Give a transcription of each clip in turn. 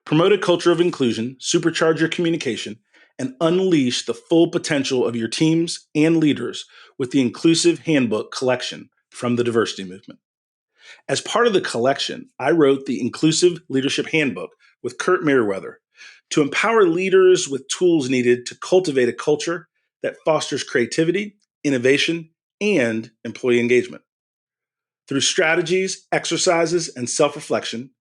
Promote a culture of inclusion, supercharge your communication, and unleash the full potential of your teams and leaders with the Inclusive Handbook collection from the Diversity Movement. As part of the collection, I wrote the Inclusive Leadership Handbook with Kurt Merriweather to empower leaders with tools needed to cultivate a culture that fosters creativity, innovation, and employee engagement. Through strategies, exercises, and self-reflection,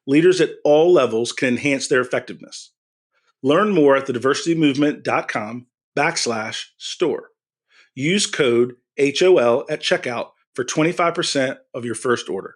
leaders at all levels can enhance their effectiveness. Learn more at thediversitymovement.com/store. Use code HOL at checkout for 25% of your first order.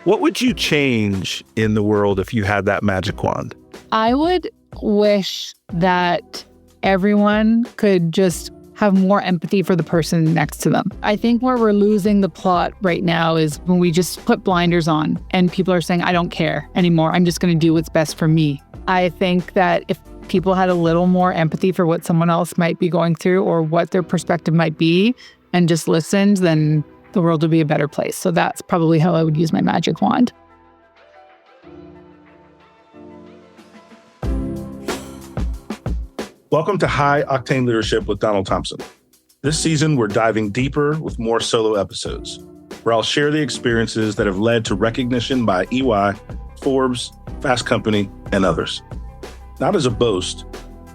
What would you change in the world if you had that magic wand? I would wish that everyone could just have more empathy for the person next to them. I think where we're losing the plot right now is when we just put blinders on and people are saying, I don't care anymore. I'm just going to do what's best for me. I think that if people had a little more empathy for what someone else might be going through or what their perspective might be and just listened, then the world would be a better place. So that's probably how I would use my magic wand. Welcome to High Octane Leadership with Donald Thompson. This season, we're diving deeper with more solo episodes, where I'll share the experiences that have led to recognition by EY, Forbes, Fast Company, and others. Not as a boast,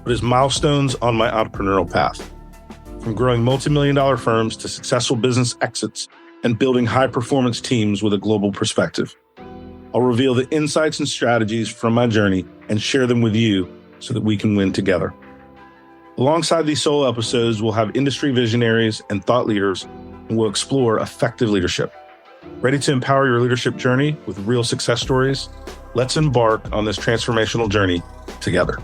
but as milestones on my entrepreneurial path. From growing multi-million-dollar firms to successful business exits and building high-performance teams with a global perspective. I'll reveal the insights and strategies from my journey and share them with you so that we can win together. Alongside these solo episodes, we'll have industry visionaries and thought leaders, and we'll explore effective leadership. Ready to empower your leadership journey with real success stories? Let's embark on this transformational journey together.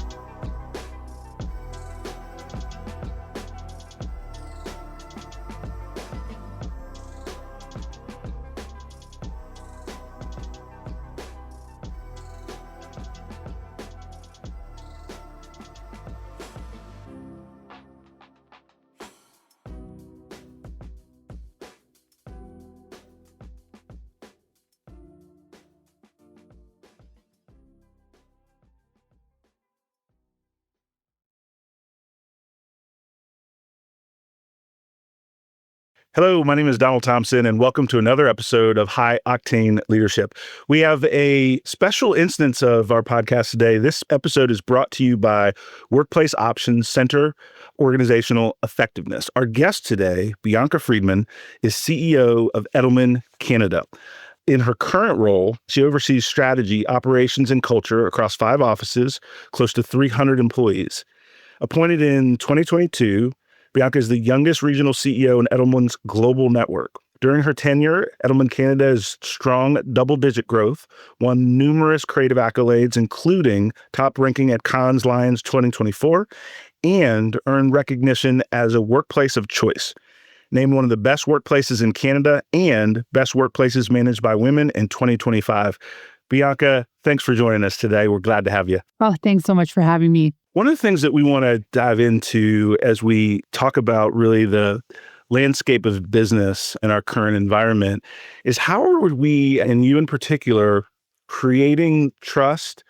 Hello, my name is Donald Thompson, and welcome to another episode of High Octane Leadership. We have a special instance of our podcast today. This episode is brought to you by Workplace Options Center Organizational Effectiveness. Our guest today, Bianca Freedman, is CEO of Edelman Canada. In her current role, she oversees strategy, operations, and culture across 5 offices, close to 300 employees. Appointed in 2022, Bianca is the youngest regional CEO in Edelman's global network. During her tenure, Edelman Canada's strong double-digit growth won numerous creative accolades, including top ranking at Cannes Lions 2024, and earned recognition as a workplace of choice. Named one of the best workplaces in Canada and best workplaces managed by women in 2025. Bianca, thanks for joining us today. We're glad to have you. Oh, thanks so much for having me. One of the things that we want to dive into as we talk about really the landscape of business in our current environment is how are we, and you in particular, creating trust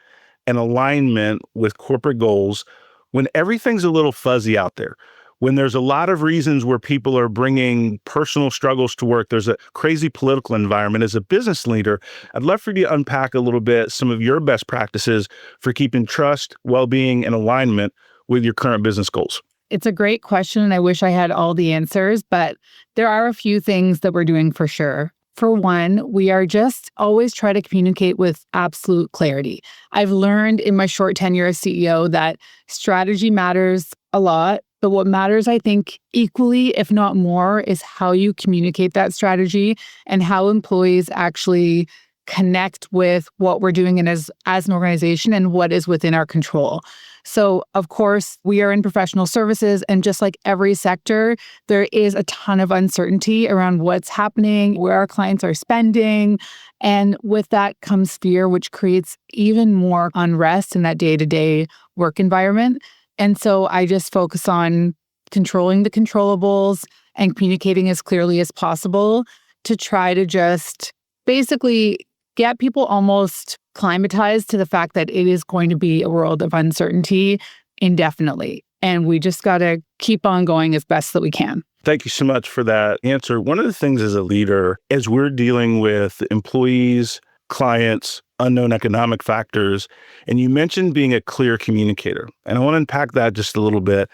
and alignment with corporate goals when everything's a little fuzzy out there? When there's a lot of reasons where people are bringing personal struggles to work, there's a crazy political environment. As a business leader, I'd love for you to unpack a little bit some of your best practices for keeping trust, well-being, and alignment with your current business goals. It's a great question, and I wish I had all the answers, but there are a few things that we're doing for sure. For one, we are just always try to communicate with absolute clarity. I've learned in my short tenure as CEO that strategy matters a lot. But what matters, I think, equally, if not more, is how you communicate that strategy and how employees actually connect with what we're doing and as an organization and what is within our control. So, of course, we are in professional services, and just like every sector, there is a ton of uncertainty around what's happening, where our clients are spending. And with that comes fear, which creates even more unrest in that day-to-day work environment. And so I just focus on controlling the controllables and communicating as clearly as possible to try to just basically get people almost climatized to the fact that it is going to be a world of uncertainty indefinitely. And we just got to keep on going as best that we can. Thank you so much for that answer. One of the things as a leader, as we're dealing with employees, clients, unknown economic factors, and you mentioned being a clear communicator. And I want to unpack that just a little bit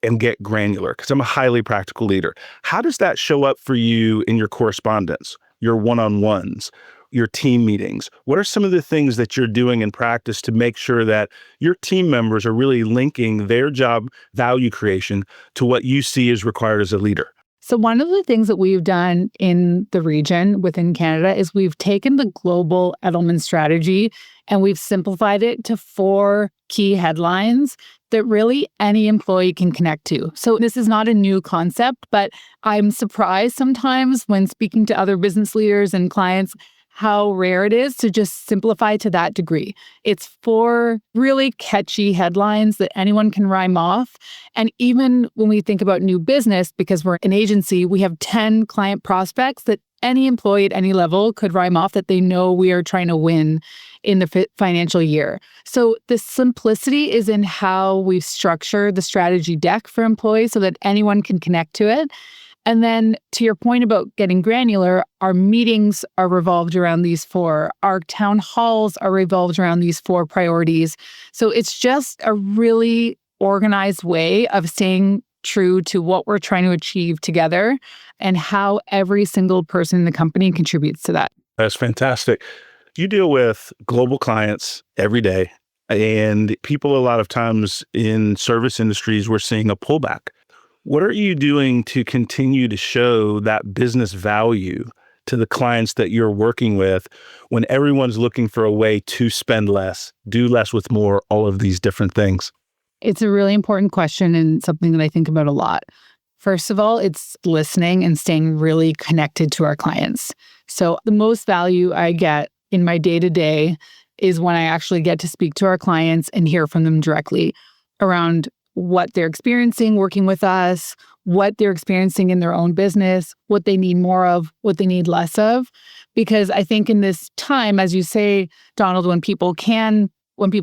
and get granular because I'm a highly practical leader. How does that show up for you in your correspondence, your one-on-ones, your team meetings? What are some of the things that you're doing in practice to make sure that your team members are really linking their job value creation to what you see is required as a leader? So one of the things that we've done in the region within Canada is we've taken the global Edelman strategy and we've simplified it to 4 key headlines that really any employee can connect to. So this is not a new concept, but I'm surprised sometimes when speaking to other business leaders and clients how rare it is to just simplify to that degree. It's 4 really catchy headlines that anyone can rhyme off. And even when we think about new business, because we're an agency, we have 10 client prospects that any employee at any level could rhyme off that they know we are trying to win in the financial year. So the simplicity is in how we structure the strategy deck for employees so that anyone can connect to it. And then to your point about getting granular, our meetings are revolved around these 4. Our town halls are revolved around these 4 priorities. So it's just a really organized way of staying true to what we're trying to achieve together and how every single person in the company contributes to that. That's fantastic. You deal with global clients every day, and people a lot of times in service industries, we're seeing a pullback. What are you doing to continue to show that business value to the clients that you're working with when everyone's looking for a way to spend less, do less with more, all of these different things? It's a really important question and something that I think about a lot. First of all, it's listening and staying really connected to our clients. So the most value I get in my day-to-day is when I actually get to speak to our clients and hear from them directly around what they're experiencing working with us, what they're experiencing in their own business, what they need more of, what they need less of. Because I think in this time, as you say, Donald, when people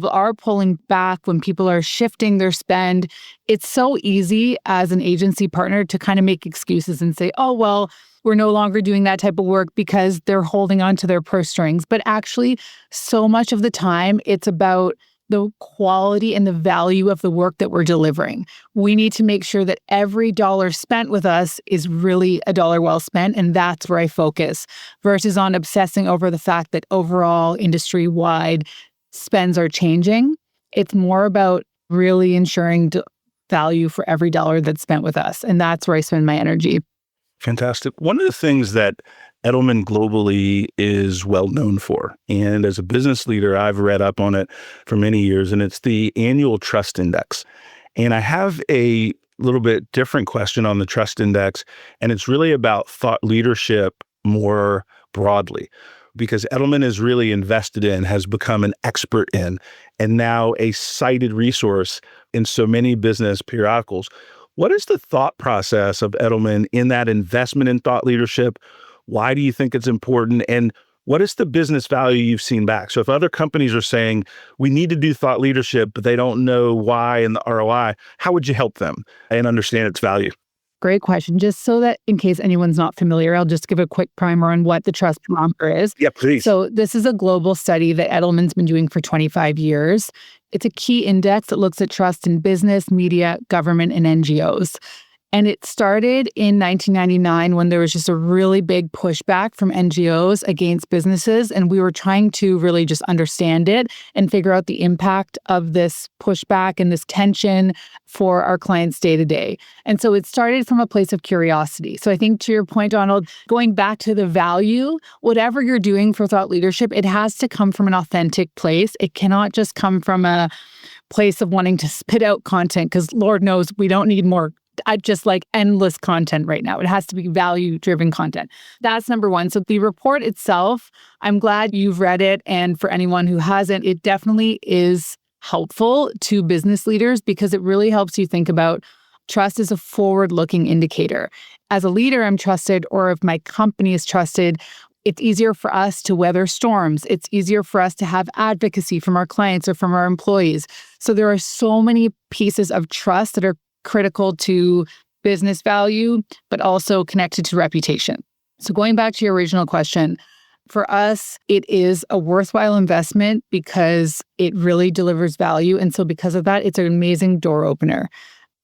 are pulling back, when people are shifting their spend, it's so easy as an agency partner to kind of make excuses and say, oh, well, we're no longer doing that type of work because they're holding on to their purse strings. But actually, so much of the time, it's about the quality and the value of the work that we're delivering. We need to make sure that every dollar spent with us is really a dollar well spent, and that's where I focus, versus on obsessing over the fact that overall industry-wide spends are changing. It's more about really ensuring value for every dollar that's spent with us, and that's where I spend my energy. Fantastic. One of the things that Edelman globally is well known for, and as a business leader, I've read up on it for many years, and it's the annual trust index. And I have a little bit different question on the trust index, and it's really about thought leadership more broadly, because Edelman is really invested in, has become an expert in, and now a cited resource in so many business periodicals. What is the thought process of Edelman in that investment in thought leadership? Why do you think it's important? And what is the business value you've seen back? So if other companies are saying, we need to do thought leadership, but they don't know why and the ROI, how would you help them and understand its value? Great question. Just so that in case anyone's not familiar, I'll just give a quick primer on what the Trust Barometer is. Yeah, please. So this is a global study that Edelman's been doing for 25 years. It's a key index that looks at trust in business, media, government, and NGOs. And it started in 1999 when there was just a really big pushback from NGOs against businesses. And we were trying to really just understand it and figure out the impact of this pushback and this tension for our clients day to day. And so it started from a place of curiosity. So I think to your point, Donald, going back to the value, whatever you're doing for thought leadership, it has to come from an authentic place. It cannot just come from a place of wanting to spit out content, because Lord knows we don't need more just like endless content right now. It has to be value-driven content. That's number one. So the report itself, I'm glad you've read it. And for anyone who hasn't, it definitely is helpful to business leaders because it really helps you think about trust as a forward-looking indicator. As a leader, I'm trusted, or if my company is trusted, It's easier for us to weather storms. It's easier for us to have advocacy from our clients or from our employees. So there are so many pieces of trust that are critical to business value, but also connected to reputation. So going back to your original question, for us, it is a worthwhile investment because it really delivers value. And so because of that, it's an amazing door opener.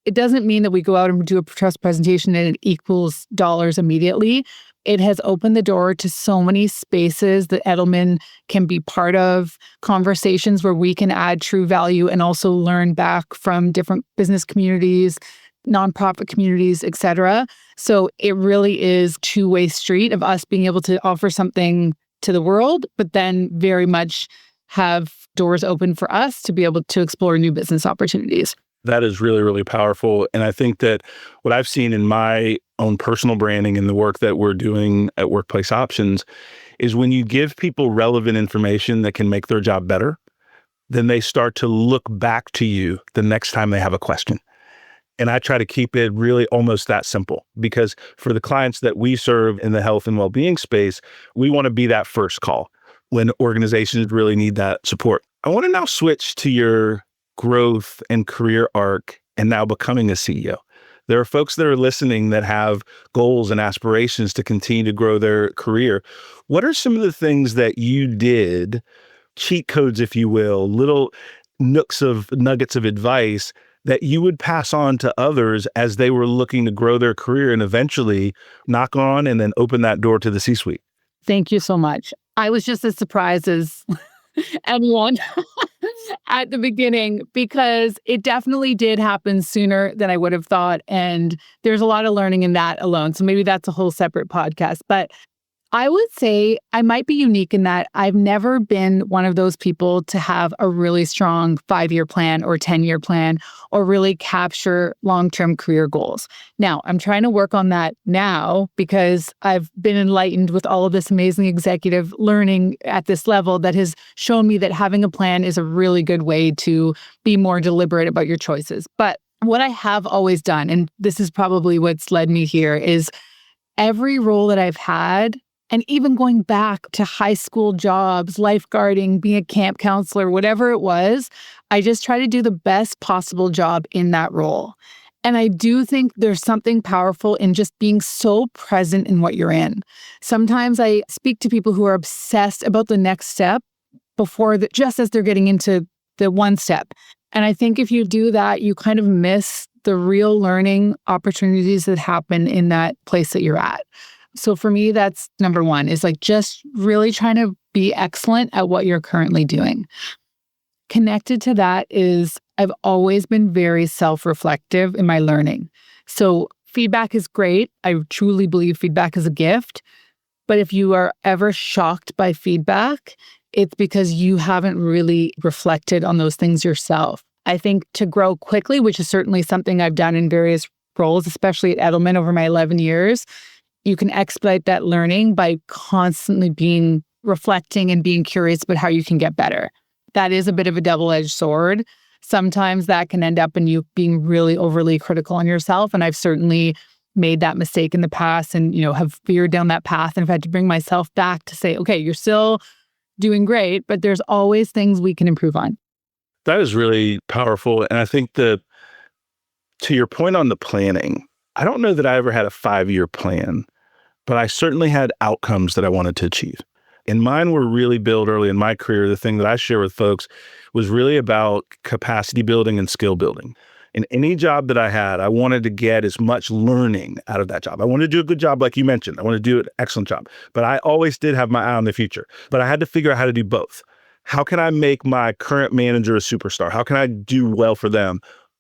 It doesn't mean that we go out and do a trust presentation and it equals dollars immediately. It has opened the door to so many spaces that Edelman can be part of, conversations where we can add true value and also learn back from different business communities, nonprofit communities, et cetera. So it really is a two-way street of us being able to offer something to the world, but then very much have doors open for us to be able to explore new business opportunities. That is really, really powerful. And I think that what I've seen in my own personal branding and the work that we're doing at Workplace Options is when you give people relevant information that can make their job better, then they start to look back to you the next time they have a question. And I try to keep it really almost that simple, because for the clients that we serve in the health and well-being space, we want to be that first call when organizations really need that support. I want to now switch to your growth and career arc and now becoming a CEO. There are folks that are listening that have goals and aspirations to continue to grow their career. What are some of the things that you did, cheat codes, if you will, little nuggets of advice that you would pass on to others as they were looking to grow their career and eventually knock on and then open that door to the C-suite? Thank you so much. I was just as surprised as anyone at the beginning, because it definitely did happen sooner than I would have thought. And there's a lot of learning in that alone. So maybe that's a whole separate podcast. But I would say I might be unique in that I've never been one of those people to have a really strong 5-year plan or 10-year plan or really capture long-term career goals. Now, I'm trying to work on that now because I've been enlightened with all of this amazing executive learning at this level that has shown me that having a plan is a really good way to be more deliberate about your choices. But what I have always done, and this is probably what's led me here, is every role that I've had, and even going back to high school jobs, lifeguarding, being a camp counselor, whatever it was, I just try to do the best possible job in that role. And I do think there's something powerful in just being so present in what you're in. Sometimes I speak to people who are obsessed about the next step just as they're getting into the one step. And I think if you do that, you kind of miss the real learning opportunities that happen in that place that you're at. So for me, that's number one, is like just really trying to be excellent at what you're currently doing. Connected to that is I've always been very self-reflective in my learning. So feedback is great. I truly believe feedback is a gift. But if you are ever shocked by feedback, it's because you haven't really reflected on those things yourself. I think to grow quickly, which is certainly something I've done in various roles, especially at Edelman over my 11 years, you can expedite that learning by constantly being reflecting and being curious about how you can get better. That is a bit of a double-edged sword. Sometimes that can end up in you being really overly critical on yourself. And I've certainly made that mistake in the past and, have veered down that path and have had to bring myself back to say, okay, you're still doing great, but there's always things we can improve on. That is really powerful. And I think to your point on the planning, I don't know that I ever had a 5-year plan, but I certainly had outcomes that I wanted to achieve. And mine were really built early in my career. The thing that I share with folks was really about capacity building and skill building. In any job that I had, I wanted to get as much learning out of that job. I wanted to do a good job, like you mentioned. I wanted to do an excellent job. But I always did have my eye on the future. But I had to figure out how to do both. How can I make my current manager a superstar? How can I do well for them?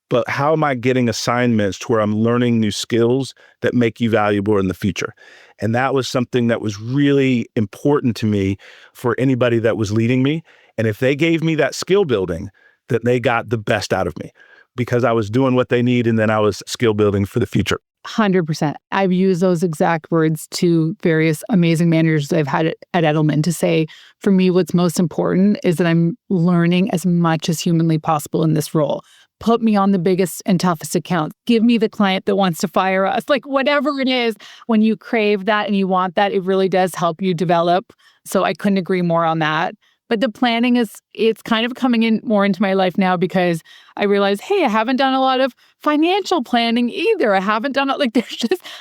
But how am I getting assignments to where I'm learning new skills that make you valuable in the future? And that was something that was really important to me for anybody that was leading me. And if they gave me that skill building, that they got the best out of me because I was doing what they need and then I was skill building for the future. 100%. I've used those exact words to various amazing managers I've had at Edelman to say, for me, what's most important is that I'm learning as much as humanly possible in this role. put me on the biggest and toughest account. Give me the client that wants to fire us. Like whatever it is, when you crave that and you want that, it really does help you develop. So I couldn't agree more on that. But the planning it's kind of coming in more into my life now because I realize, hey, I haven't done a lot of financial planning either. I haven't done it. Like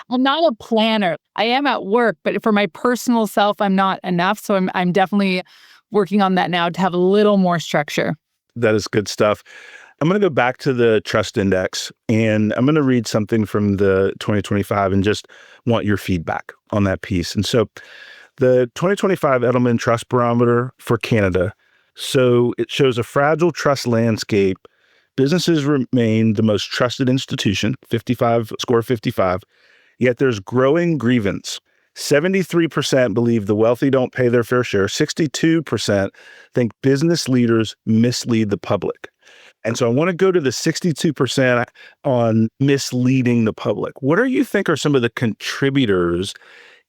I'm not a planner. I am at work, but for my personal self, I'm not enough. So I'm definitely working on that now to have a little more structure. That is good stuff. I'm going to go back to the trust index and I'm going to read something from the 2025 and just want your feedback on that piece. And so the 2025 Edelman Trust Barometer for Canada. So it shows a fragile trust landscape. Businesses remain the most trusted institution, 55, score 55, yet there's growing grievance. 73% believe the wealthy don't pay their fair share. 62% think business leaders mislead the public. And so I want to go to the 62% on misleading the public. What do you think are some of the contributors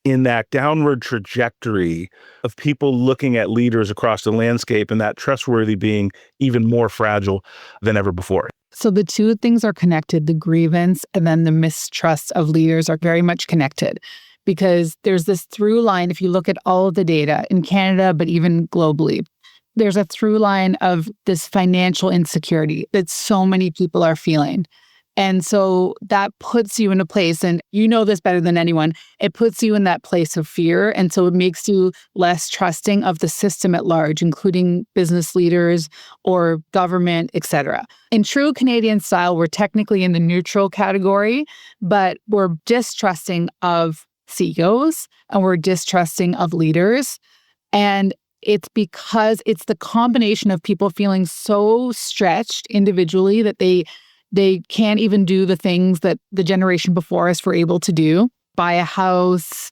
in that downward trajectory of people looking at leaders across the landscape and that trustworthy being even more fragile than ever before? So the two things are connected. The grievance and then the mistrust of leaders are very much connected because there's this through line. If you look at all of the data in Canada, but even globally, there's a through line of this financial insecurity that so many people are feeling. And so that puts you in a place, and you know this better than anyone, it puts you in that place of fear. And so it makes you less trusting of the system at large, including business leaders or government, et cetera. In true Canadian style, we're technically in the neutral category, but we're distrusting of CEOs and we're distrusting of leaders. And it's because it's the combination of people feeling so stretched individually that they can't even do the things that the generation before us were able to do, buy a house,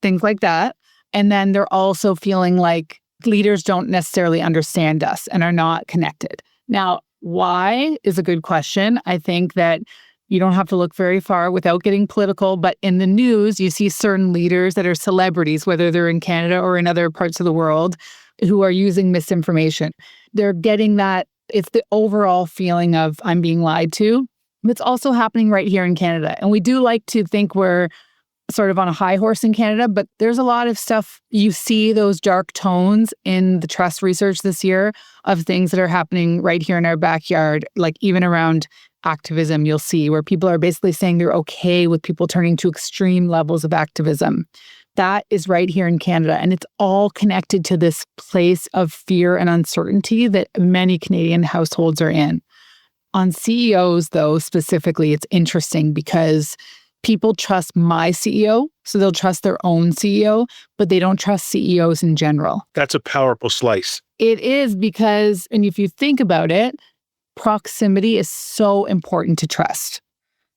things like that. And then they're also feeling like leaders don't necessarily understand us and are not connected. Now, why is a good question. I think that you don't have to look very far without getting political, but in the news, you see certain leaders that are celebrities, whether they're in Canada or in other parts of the world, who are using misinformation. They're getting that. It's the overall feeling of I'm being lied to. It's also happening right here in Canada. And we do like to think we're sort of on a high horse in Canada, but there's a lot of stuff. You see those dark tones in the trust research this year of things that are happening right here in our backyard, like even around activism, you'll see where people are basically saying they're okay with people turning to extreme levels of activism. That is right here in Canada. And it's all connected to this place of fear and uncertainty that many Canadian households are in. On CEOs, though, specifically, it's interesting because people trust my CEO, so they'll trust their own CEO, but they don't trust CEOs in general. That's a powerful slice. It is because, and if you think about it, proximity is so important to trust.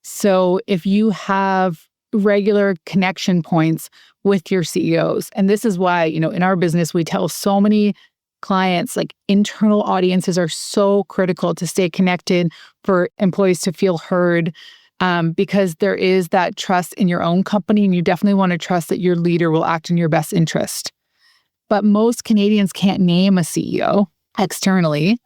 So if you have regular connection points with your CEOs, and this is why, in our business, we tell so many clients, like internal audiences are so critical to stay connected, for employees to feel heard, because there is that trust in your own company, and you definitely want to trust that your leader will act in your best interest. But most Canadians can't name a CEO externally.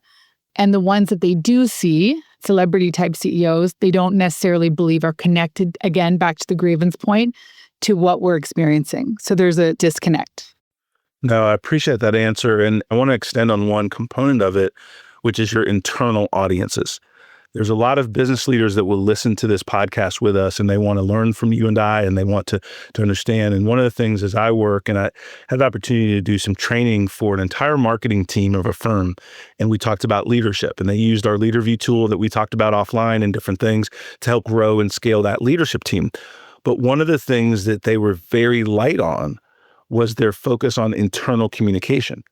And the ones that they do see, celebrity type CEOs, they don't necessarily believe are connected, again, back to the grievance point, to what we're experiencing. So there's a disconnect. No, I appreciate that answer. And I want to extend on one component of it, which is your internal audiences. There's a lot of business leaders that will listen to this podcast with us, and they want to learn from you and I, and they want to understand. And one of the things is I work, and I had the opportunity to do some training for an entire marketing team of a firm. And we talked about leadership, and they used our LeaderView tool that we talked about offline and different things to help grow and scale that leadership team. But one of the things that they were very light on was their focus on internal communication.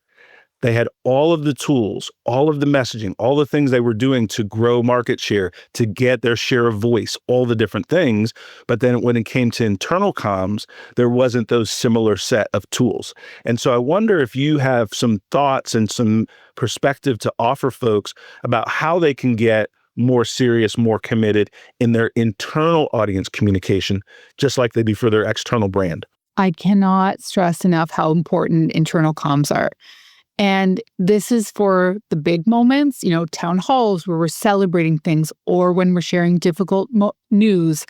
They had all of the tools, all of the messaging, all the things they were doing to grow market share, to get their share of voice, all the different things. But then when it came to internal comms, there wasn't those similar set of tools. And so I wonder if you have some thoughts and some perspective to offer folks about how they can get more serious, more committed in their internal audience communication, just like they do for their external brand. I cannot stress enough how important internal comms are. And this is for the big moments, town halls where we're celebrating things or when we're sharing difficult news.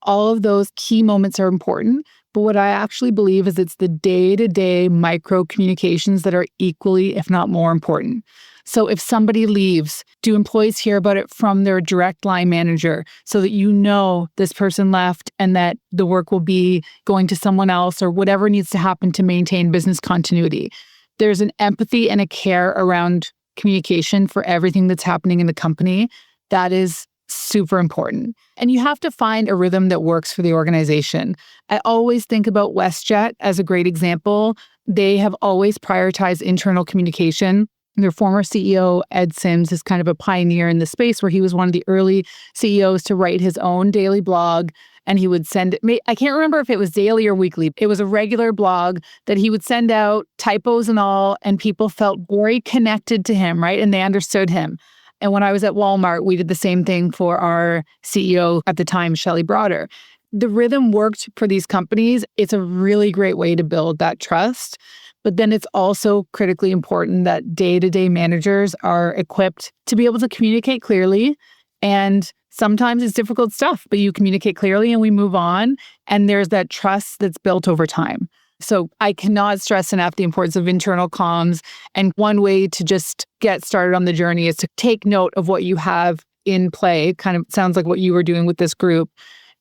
All of those key moments are important. But what I actually believe is it's the day-to-day micro communications that are equally, if not more important. So if somebody leaves, do employees hear about it from their direct line manager so that this person left and that the work will be going to someone else or whatever needs to happen to maintain business continuity? There's an empathy and a care around communication for everything that's happening in the company. That is super important. And you have to find a rhythm that works for the organization. I always think about WestJet as a great example. They have always prioritized internal communication. Their former CEO, Ed Sims, is kind of a pioneer in the space where he was one of the early CEOs to write his own daily blog. And he would send it, I can't remember if it was daily or weekly. It was a regular blog that he would send out, typos and all, and people felt very connected to him, right? And they understood him. And when I was at Walmart, we did the same thing for our CEO at the time, Shelley Broader. The rhythm worked for these companies. It's a really great way to build that trust. But then it's also critically important that day-to-day managers are equipped to be able to communicate clearly. And sometimes it's difficult stuff, but you communicate clearly and we move on. And there's that trust that's built over time. So I cannot stress enough the importance of internal comms. And one way to just get started on the journey is to take note of what you have in play, kind of sounds like what you were doing with this group,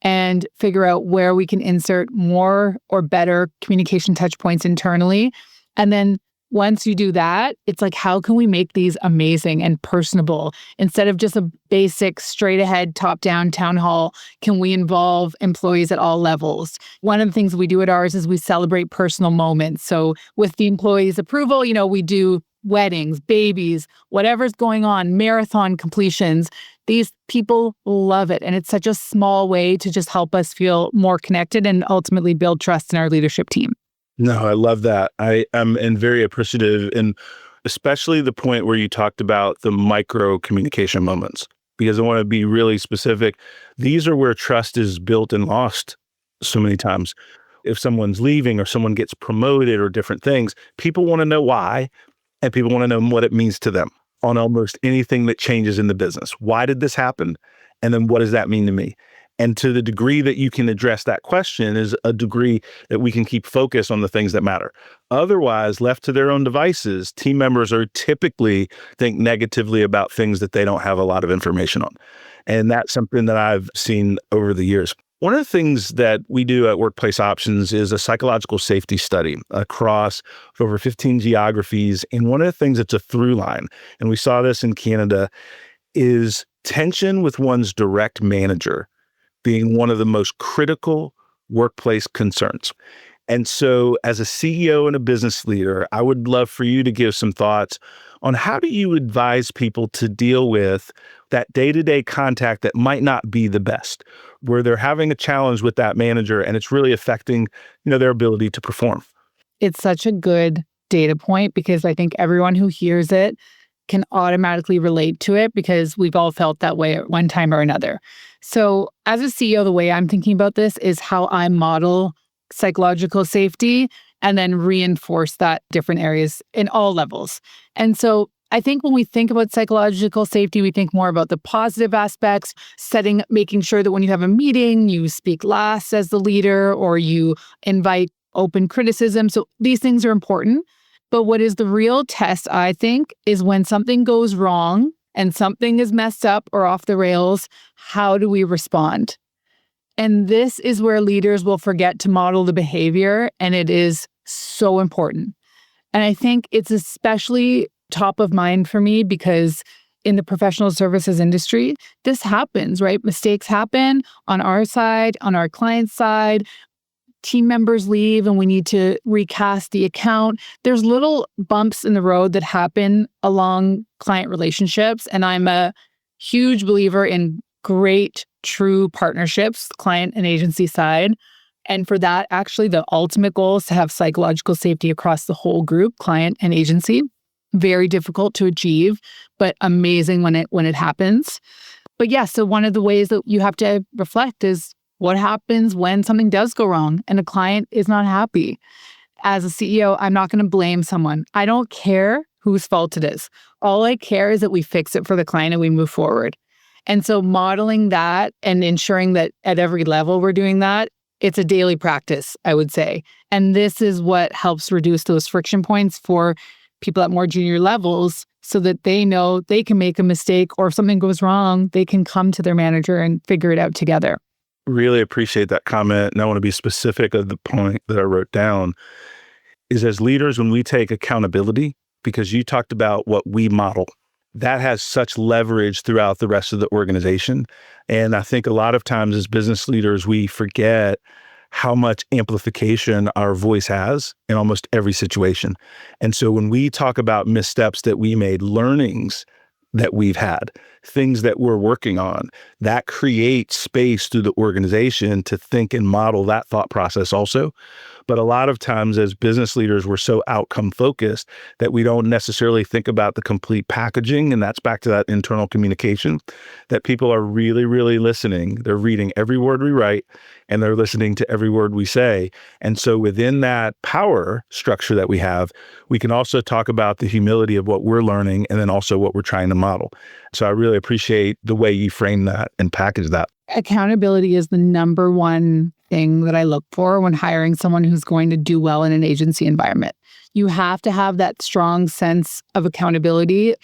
and figure out where we can insert more or better communication touch points internally. And then once you do that, it's like, how can we make these amazing and personable? Instead of just a basic straight ahead, top down town hall, can we involve employees at all levels? One of the things we do at ours is we celebrate personal moments. So with the employees' approval, we do weddings, babies, whatever's going on, marathon completions. These people love it. And it's such a small way to just help us feel more connected and ultimately build trust in our leadership team. No, I love that. I am very appreciative, and especially the point where you talked about the micro communication moments, because I want to be really specific. These are where trust is built and lost so many times. If someone's leaving or someone gets promoted or different things, people want to know why, and people want to know what it means to them on almost anything that changes in the business. Why did this happen? And then what does that mean to me? And to the degree that you can address that question is a degree that we can keep focus on the things that matter. Otherwise, left to their own devices, team members are typically think negatively about things that they don't have a lot of information on. And that's something that I've seen over the years. One of the things that we do at Workplace Options is a psychological safety study across over 15 geographies. And one of the things that's a through line, and we saw this in Canada, is tension with one's direct manager being one of the most critical workplace concerns. And so as a CEO and a business leader, I would love for you to give some thoughts on how do you advise people to deal with that day-to-day contact that might not be the best, where they're having a challenge with that manager and it's really affecting, their ability to perform. It's such a good data point because I think everyone who hears it can automatically relate to it because we've all felt that way at one time or another. So as a CEO, the way I'm thinking about this is how I model psychological safety and then reinforce that different areas in all levels. And so I think when we think about psychological safety, we think more about the positive aspects, making sure that when you have a meeting, you speak last as the leader or you invite open criticism. So these things are important. But what is the real test, I think, is when something goes wrong and something is messed up or off the rails, how do we respond? And this is where leaders will forget to model the behavior, and it is so important. And I think it's especially top of mind for me because in the professional services industry, this happens, right? Mistakes happen on our side, on our client's side. Team members leave and we need to recast the account. There's little bumps in the road that happen along client relationships. And I'm a huge believer in great, true partnerships, client and agency side. And for that, actually, the ultimate goal is to have psychological safety across the whole group, client and agency. Very difficult to achieve, but amazing when it happens. But yeah, so one of the ways that you have to reflect is what happens when something does go wrong and a client is not happy. as a CEO, I'm not going to blame someone. I don't care whose fault it is. All I care is that we fix it for the client and we move forward. And so modeling that and ensuring that at every level we're doing that, it's a daily practice, I would say. And this is what helps reduce those friction points for people at more junior levels so that they know they can make a mistake, or if something goes wrong, they can come to their manager and figure it out together. Really appreciate that comment. And I want to be specific of the point that I wrote down is, as leaders, when we take accountability, because you talked about what we model, that has such leverage throughout the rest of the organization. And I think a lot of times as business leaders, we forget how much amplification our voice has in almost every situation. And so when we talk about missteps that we made, learnings that we've had, things that we're working on, that creates space through the organization to think and model that thought process also. But a lot of times as business leaders, we're so outcome focused that we don't necessarily think about the complete packaging. And that's back to that internal communication, that people are really, really listening. They're reading every word we write and they're listening to every word we say. And so within that power structure that we have, we can also talk about the humility of what we're learning and then also what we're trying to model. So I really appreciate the way you frame that and package that. Accountability is the number one thing that I look for when hiring someone who's going to do well in an agency environment. You have to have that strong sense of accountability.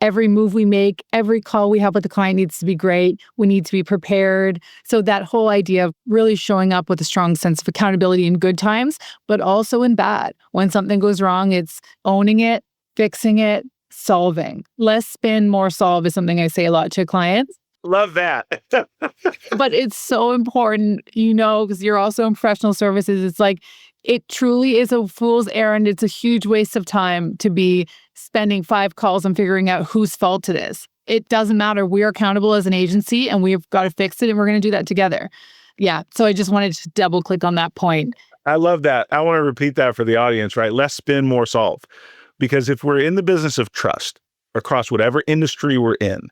Every move we make, every call we have with the client needs to be great. We need to be prepared. So that whole idea of really showing up with a strong sense of accountability in good times, but also in bad. When something goes wrong, it's owning it, fixing it, solving. Less spin, more solve is something I say a lot to clients. Love that. But it's so important, because you're also in professional services. It's like, it truly is a fool's errand. It's a huge waste of time to be spending 5 calls and figuring out whose fault it is. It doesn't matter. We're accountable as an agency and we've got to fix it, and we're going to do that together. Yeah. So I just wanted to double click on that point. I love that. I want to repeat that for the audience, right? Less spin, more solve. Because if we're in the business of trust across whatever industry we're in,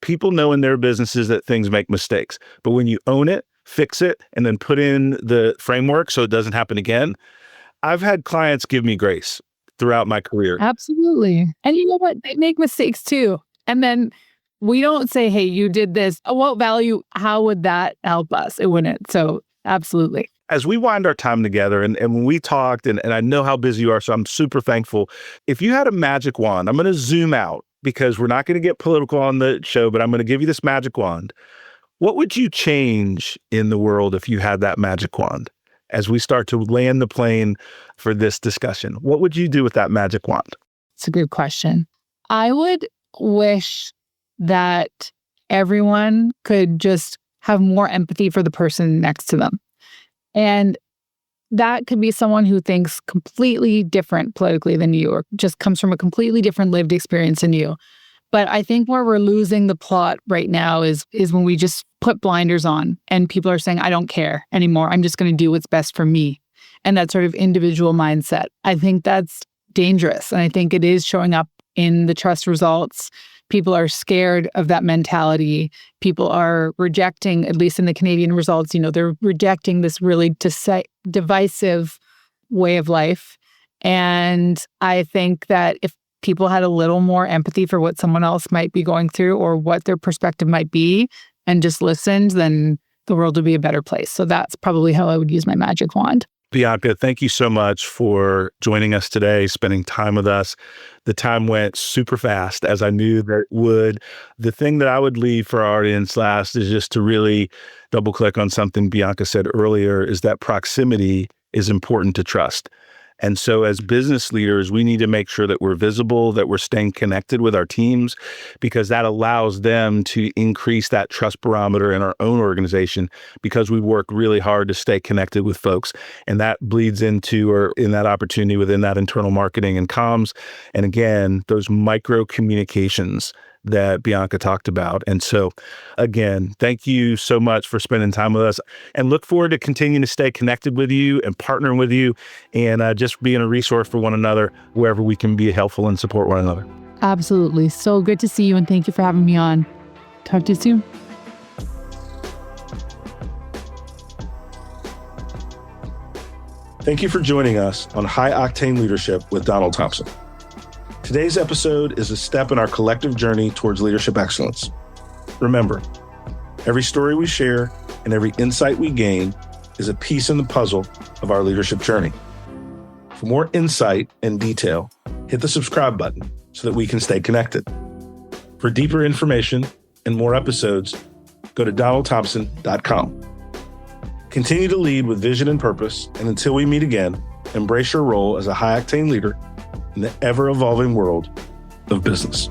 people know in their businesses that things make mistakes. But when you own it, fix it, and then put in the framework so it doesn't happen again, I've had clients give me grace throughout my career. Absolutely. And you know what? They make mistakes too. And then we don't say, hey, you did this. What value? How would that help us? It wouldn't. So absolutely. As we wind our time together, and when we talked, and I know how busy you are, so I'm super thankful. If you had a magic wand, I'm going to zoom out because we're not going to get political on the show, but I'm going to give you this magic wand. What would you change in the world if you had that magic wand? As we start to land the plane for this discussion, what would you do with that magic wand? It's a good question. I would wish that everyone could just have more empathy for the person next to them. And that could be someone who thinks completely different politically than you, or just comes from a completely different lived experience than you. But I think where we're losing the plot right now is when we just put blinders on and people are saying, I don't care anymore. I'm just going to do what's best for me. And that sort of individual mindset. I think that's dangerous. And I think it is showing up in the trust results. People are scared of that mentality. People are rejecting, at least in the Canadian results, they're rejecting this really divisive way of life. And I think that if people had a little more empathy for what someone else might be going through or what their perspective might be and just listened, then the world would be a better place. So that's probably how I would use my magic wand. Bianca, thank you so much for joining us today, spending time with us. The time went super fast, as I knew that it would. The thing that I would leave for our audience last is just to really double click on something Bianca said earlier, is that proximity is important to trust. And so as business leaders, we need to make sure that we're visible, that we're staying connected with our teams, because that allows them to increase that trust barometer in our own organization, because we work really hard to stay connected with folks. And that bleeds into, or in that opportunity within that internal marketing and comms. And again, those micro communications that Bianca talked about. And so again, thank you so much for spending time with us, and look forward to continuing to stay connected with you and partnering with you, and just being a resource for one another wherever we can be helpful and support one another. Absolutely. So good to see you, and thank you for having me on. Talk to you soon. Thank you for joining us on High Octane Leadership with Donald Thompson. Today's episode is a step in our collective journey towards leadership excellence. Remember, every story we share and every insight we gain is a piece in the puzzle of our leadership journey. For more insight and detail, hit the subscribe button so that we can stay connected. For deeper information and more episodes, go to donaldthompson.com. Continue to lead with vision and purpose, and until we meet again, embrace your role as a high-octane leader in the ever-evolving world of business.